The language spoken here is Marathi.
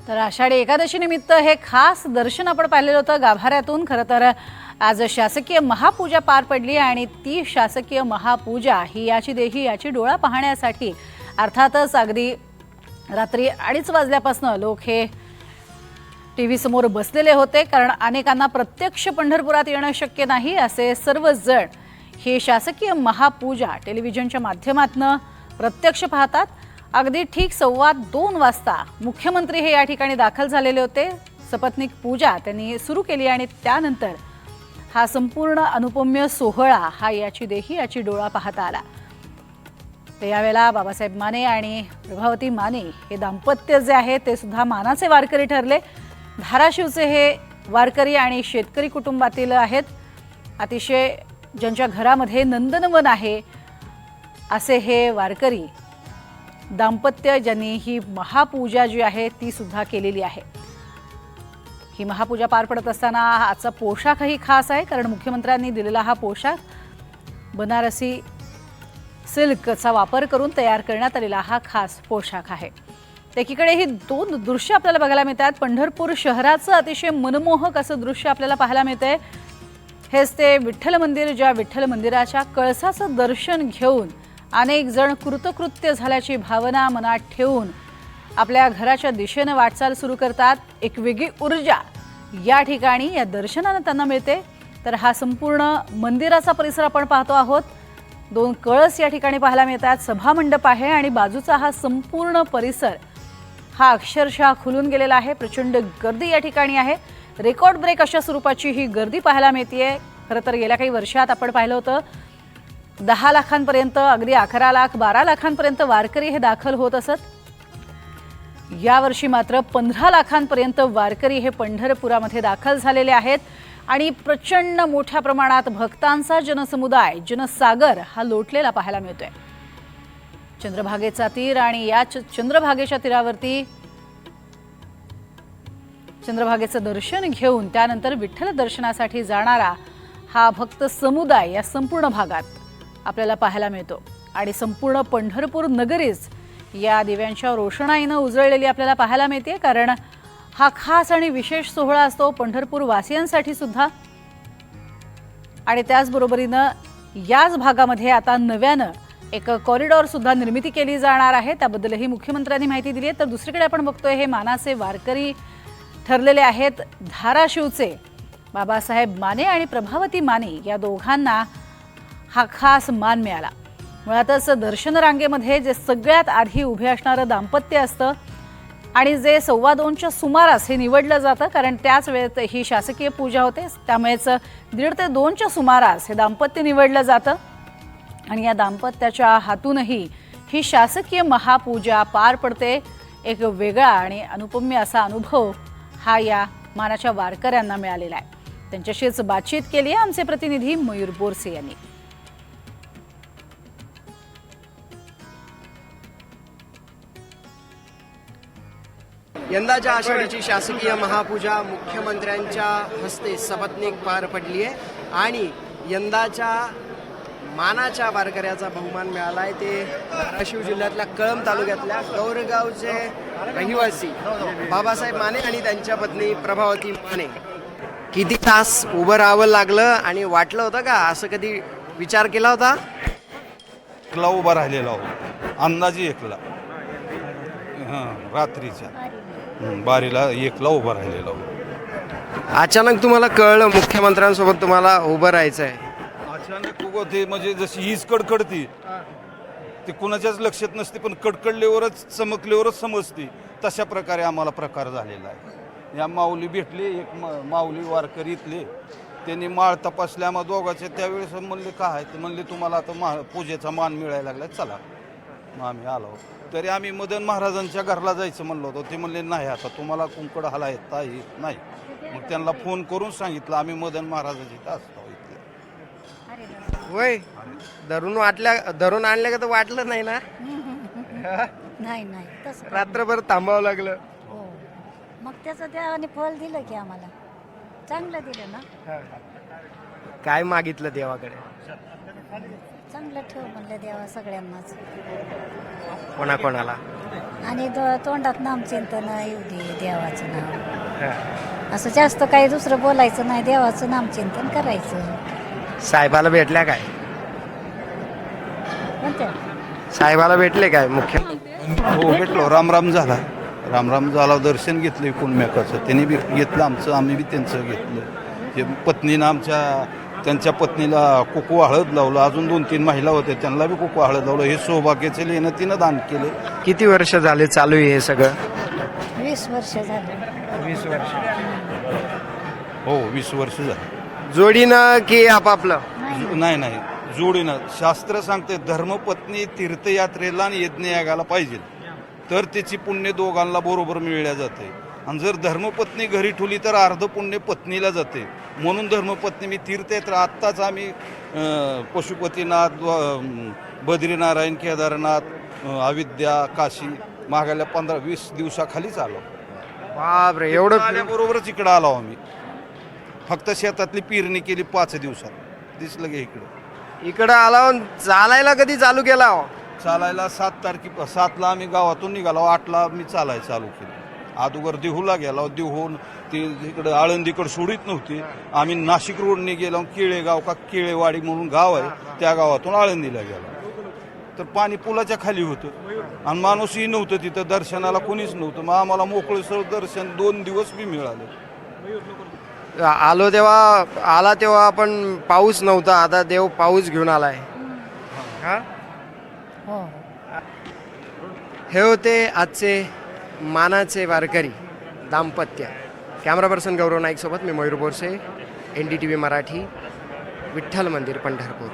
तर आषाढी एकादशी निमित्त हे खास दर्शन आपण पाहिलेलं होतं गाभाऱ्यातून। खरं तर आज शासकीय महापूजा पार पडली आणि ती शासकीय महापूजा ही याची डोळा पाहण्यासाठी अर्थातच अगदी रात्री 2:30 वाजल्यापासून लोक हे टीव्ही समोर बसलेले होते, कारण अनेकांना प्रत्यक्ष पंढरपुरात येणं शक्य नाही। असे सर्वजण ही शासकीय महापूजा टेलिव्हिजनच्या माध्यमातून प्रत्यक्ष पाहतात। अगदी ठीक 2:15 वाजता मुख्यमंत्री हे या ठिकाणी दाखल झालेले होते। सपत्नीक पूजा त्यांनी सुरू केली आणि त्यानंतर हा संपूर्ण अनुपम्य सोहळा हा याची डोळा पाहता आला। ते यावेळेला बाबासाहेब माने आणि प्रभावती माने हे दाम्पत्य जे आहे ते सुद्धा मानाचे वारकरी ठरले। धाराशिवचे हे वारकरी आणि शेतकरी कुटुंबातील आहेत। अतिशय ज्यांच्या घरामध्ये नंदनवन आहे असे हे वारकरी दाम्पत्य ज्यांनी ही महापूजा जी आहे ती सुद्धा केलेली आहे। ही महापूजा पार पडत असताना आजचा पोशाखही खास आहे, कारण मुख्यमंत्र्यांनी दिलेला हा पोशाख बनारसी सिल्कचा वापर करून तयार करण्यात आलेला हा खास पोशाख आहे। एकीकडे ही दोन दृश्य आपल्याला बघायला मिळतात। पंढरपूर शहराचं अतिशय मनमोहक असं दृश्य आपल्याला पाहायला मिळतंय। हेच ते विठ्ठल मंदिर, ज्या विठ्ठल मंदिराच्या कळसाचं दर्शन घेऊन अनेक जण कृतकृत्य झाल्याची भावना मनात ठेवून आपल्या घराच्या दिशेने वाटचाल सुरू करतात। एक वेगळी ऊर्जा या ठिकाणी या दर्शनाने त्यांना मिळते। तर हा संपूर्ण मंदिराचा परिसर आपण पाहतो आहोत। 2 कळस या ठिकाणी पाहायला मिळतात, सभामंडप आहे आणि बाजूचा हा संपूर्ण परिसर हा अक्षरशः खुलून गेलेला आहे। प्रचंड गर्दी या ठिकाणी आहे। रेकॉर्ड ब्रेक अशा स्वरूपाची ही गर्दी पाहायला मिळते। खरं तर गेल्या काही वर्षात आपण पाहिलं होतं 10 लाखांपर्यंत, अगदी 11 लाख 12 लाखांपर्यंत वारकरी हे दाखल होत असत। यावर्षी मात्र 15 लाखांपर्यंत वारकरी हे पंढरपुरामध्ये दाखल झालेले आहेत आणि प्रचंड मोठ्या प्रमाणात भक्तांचा जनसमुदाय, जनसागर हा लोटलेला पाहायला मिळतोय। चंद्रभागेचा तीर आणि या चंद्रभागेच्या तीरावरती चंद्रभागेचं दर्शन घेऊन त्यानंतर विठ्ठल दर्शनासाठी जाणारा हा भक्त समुदाय या संपूर्ण भागात आपल्याला पाहायला मिळतो आणि संपूर्ण पंढरपूर नगरीच या दिव्यांच्या रोषणाईने उजळलेली आपल्याला पाहायला मिळते। कारण हा खास आणि विशेष सोहळा असतो पंढरपूर वासियांसाठी सुद्धा। आणि त्याचबरोबरीने याच भागामध्ये आता नव्यानं एक कॉरिडॉर सुद्धा निर्मिती केली जाणार आहे, त्याबद्दलही मुख्यमंत्र्यांनी माहिती दिली आहे। तर दुसरीकडे आपण बघतोय हे मानाचे वारकरी ठरलेले आहेत धाराशिवचे बाबासाहेब माने आणि प्रभावती माने या दोघांना हा खास मान मिळाला। मुळातच दर्शन रांगेमध्ये जे सगळ्यात आधी उभे असणारं दाम्पत्य असतं आणि जे 2:15च्या सुमारास हे निवडलं जातं, कारण त्याच वेळेत ही शासकीय पूजा होते, त्यामुळेच 1:30 ते 2च्या सुमारास हे दाम्पत्य निवडलं जातं आणि या दाम्पत्याच्या हातूनही ही शासकीय महापूजा पार पडते। एक वेगळा आणि अनुपम्य असा अनुभव हा या मानाच्या वारकऱ्यांना मिळालेला आहे। त्यांच्याशीच बातचीत केली आहे आमचे प्रतिनिधी मयूर बोरसे यांनी। यंदाच्या आषाढीची शासकीय महापूजा मुख्यमंत्र्यांच्या हस्ते सपत्नीक पार पडली आहे आणि यंदाच्या मानाच्या वारकऱ्याचा बहुमान मिळाला आहे। ते धाराशिव जिल्ह्यातल्या कळंब तालुक्यातल्या गौरगावचे रहिवासी बाबासाहेब माने आणि त्यांच्या पत्नी प्रभावती माने। किती तास उभं राहावं लागलं आणि वाटलं होतं का, असं कधी विचार केला होता? एकला उभा राहिलेला हो, अंदाजे एकला, रात्रीच्या बारीला एकला उभा राहिलेला हो। अचानक तुम्हाला कळलं मुख्यमंत्र्यांसोबत तुम्हाला उभं राहायचं आहे? अचानक ते म्हणजे जशी हीच कडकडती ते कुणाच्याच लक्षात नसते, पण कडकडल्यावरच चमकल्यावरच समजते। तशा प्रकारे आम्हाला प्रकार झालेला आहे। या माऊली भेटले, एक माऊली वारकरी इथले, त्यांनी माळ तपासल्या आम्हा दोघांचे। त्यावेळेस म्हणले काय ते, म्हणले तुम्हाला आता पूजेचा मान मिळायला लागला, चला। मग आम्ही आलो, तरी आम्ही मदन महाराजांच्या घरला जायचं म्हणलो होतो। ते म्हणले नाही, आता तुम्हाला कुंकड हाला येता येत नाही। मग त्यांना फोन करून सांगितलं आम्ही मदन महाराजांच्या इथं असतो इथले। होय, धरून आणलं का तर वाटलं नाही ना? नाही तसं रात्रभर थांबावं लागलं? हो, मग त्याचं देवाने फळ दिलं की आम्हाला चांगलं दिलं ना। काय मागितलं देवाकडे? चांगलं ठेव म्हणलं देवा सगळ्यांनाच. कोणाकोणाला? आणि तोंडात नामचिंतन येऊ दे देवाचं नाव. असं जास्त काही दुसरं बोलायचं नाही, देवाचं नामचिंतन करायचं. साहेबाला भेटल्या काय? कोणत्या? साहेबाला भेटले काय मुख्यमंत्री? हो भेटलो, रामराम झाला. रामराम झाला, दर्शन घेतलं कुणम्याकाचं, त्यांनी बी घेतलं आमचं, आम्ही बी त्यांचं घेतलं. ते पत्नीनं त्यांच्या पत्नीला कुकू हळद लावलं. अजून 2-3 महिला होत्या, त्यांना बी कुकू हळद लावलं. हे सौभाग्याचं लेणं तिनं दान केलं. किती वर्ष झाले चालू आहे हे सगळं? 20 वर्ष झाली. 20 वर्ष. हो 20 वर्ष झाली. जोडीनं की आपापलं? नाही जोडीनं. शास्त्र सांगते धर्मपत्नी तीर्थयात्रेला आणि यज्ञयागाला पाहिजे, तर त्याची पुण्य दोघांना बरोबर मिळल्या जाते. आणि जर धर्मपत्नी घरी ठेवली तर अर्ध पुण्य पत्नीला जाते. म्हणून धर्मपत्नी मी तीर्थयात्रा आत्ताच आम्ही पशुपतीनाथ, बद्रीनारायण, केदारनाथ, अयोध्या, काशी मागायला 15-20 दिवसाखालीच आलो. बापरे, एवढं आल्याबरोबरच इकडं आलो आम्ही. फक्त शेतातली पेरणी केली 5 दिवसात. दिसलं की इकडं आला. चालायला कधी चालू केला? चालायला 7ला आम्ही गावातून निघालो. 8ला मी चालायला चालू केलं. अगोदर देहूला गेलो. देहून ते इकडं आळंदीकडे सोडित नव्हती. आम्ही नाशिक रोडने गेलो. केळेगाव का केळेवाडी म्हणून गाव आहे, त्या गावातून आळंदीला गेलो. तर पाणी पुलाच्या खाली होतं आणि माणूसही नव्हतं तिथं, दर्शनाला कोणीच नव्हतं. मग आम्हाला मोकळं सर दर्शन 2 दिवस बी मिळाले. आला तेव्हा आपण पाऊस नव्हता, आता देव पाऊस घेऊन आलाय. हो. हे होते आजचे मानाचे वारकरी दाम्पत्य. कॅमेरा पर्सन गौरव नाईक सोबत मी मयूर बोरसे, NDTV मराठी, विठ्ठल मंदिर, पंढरपूर.